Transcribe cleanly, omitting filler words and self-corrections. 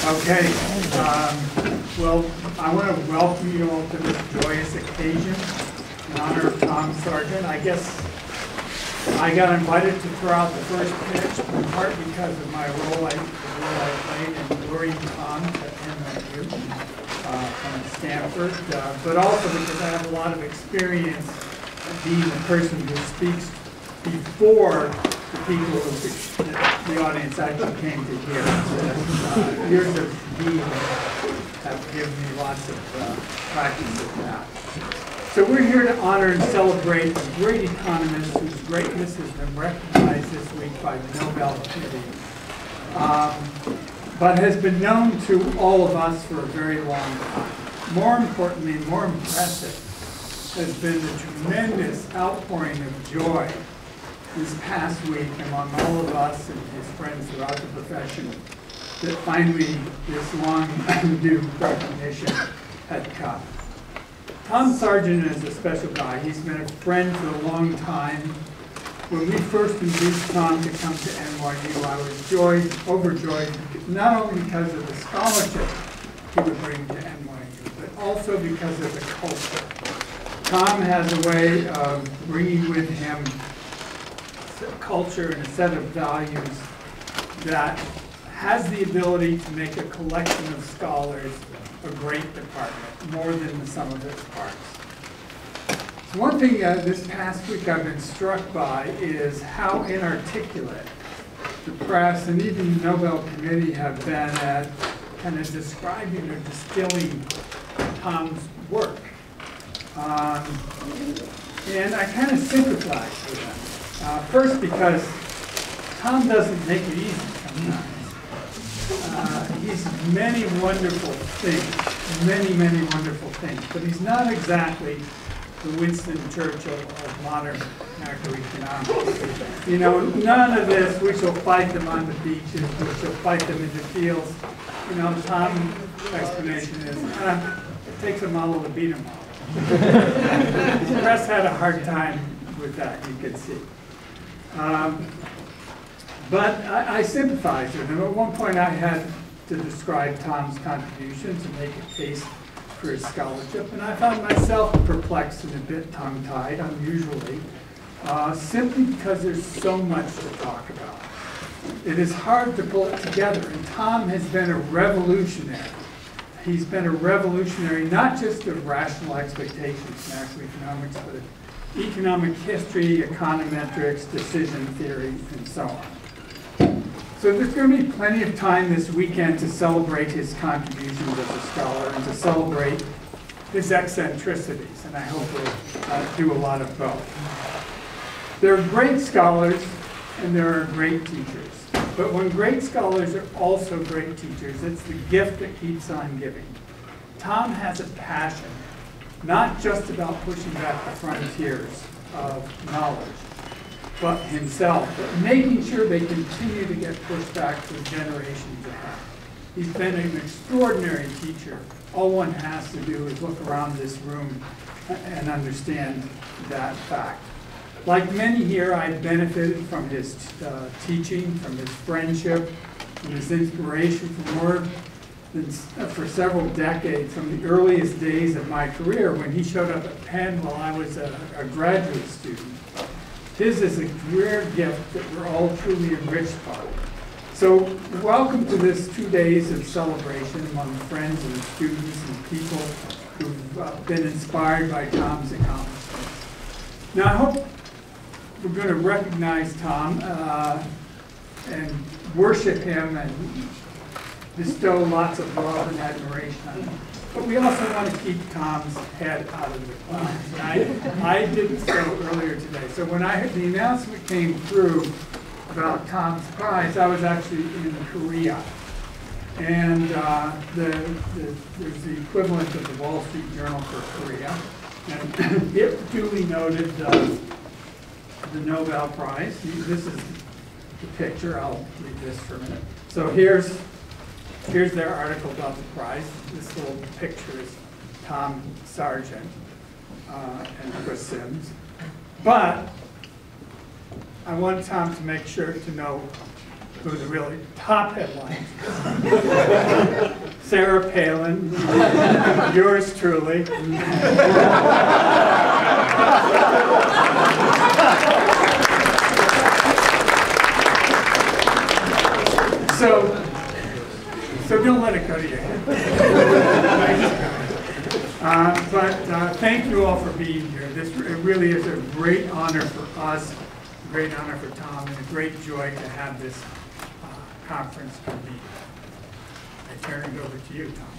Okay, well, I want to welcome you all to this joyous occasion in honor of Tom Sargent. I guess I got invited to throw out the first pitch in part because of my role I played in luring Tom to NYU from Stanford, but also because I have a lot of experience being the person who speaks before the people who the audience actually came to hear. Years of being have given me lots of practice of that. So we're here to honor and celebrate a great economist whose greatness has been recognized this week by the Nobel Committee, but has been known to all of us for a very long time. More importantly, more impressive, has been the tremendous outpouring of joy this past week among all of us and his friends throughout the profession that finally this long overdue recognition had come. Tom Sargent is a special guy. He's been a friend for a long time. When we first induced Tom to come to NYU, I was overjoyed, not only because of the scholarship he would bring to NYU, but also because of the culture. Tom has a way of bringing with him a culture and a set of values that has the ability to make a collection of scholars a great department, more than the sum of its parts. So one thing this past week I've been struck by is how inarticulate the press and even the Nobel Committee have been at kind of describing or distilling Tom's work. And I kind of sympathize with them. First, because Tom doesn't make it easy sometimes. He's many wonderful things, many wonderful things, but he's not exactly the Winston Churchill of modern macroeconomics. You know, none of this, we shall fight them on the beaches, we shall fight them in the fields. You know, Tom's explanation is, it takes a model to beat a model. The press had a hard time with that, you could see. But I sympathize with him. At one point I had to describe Tom's contributions and make a case for his scholarship, and I found myself perplexed and a bit tongue-tied, unusually, simply because there's so much to talk about. It is hard to pull it together, and Tom has been a revolutionary. He's been a revolutionary not just of rational expectations in macroeconomics, but of economic history, econometrics, decision theory, and so on. So there's going to be plenty of time this weekend to celebrate his contributions as a scholar and to celebrate his eccentricities, and I hope we'll do a lot of both. There are great scholars and there are great teachers, but when great scholars are also great teachers, it's the gift that keeps on giving. Tom has a passion, not just about pushing back the frontiers of knowledge, but himself, but making sure they continue to get pushed back for generations ahead. He's been an extraordinary teacher. All one has to do is look around this room and understand that fact. Like many here, I've benefited from his teaching, from his friendship, from his inspiration for several decades, from the earliest days of my career when he showed up at Penn while I was a graduate student. His is a rare gift that we're all truly enriched by. So welcome to this 2 days of celebration among friends and students and people who've been inspired by Tom's accomplishments. Now I hope we're going to recognize Tom and worship him and bestow lots of love and admiration on him. But we also want to keep Tom's head out of the clouds. I did so earlier today. So when the announcement came through about Tom's prize, I was actually in Korea. And there's the equivalent of the Wall Street Journal for Korea. And it duly noted the Nobel Prize. This is the picture. I'll read this for a minute. So here's their article about the prize. This little picture is Tom Sargent and Chris Sims. But I want Tom to make sure to know who are the really top headlines. Sarah Palin, yours truly. So don't let it go to your head. But thank you all for being here. It really is a great honor for us, a great honor for Tom, and a great joy to have this conference convened. I turn it over to you, Tom.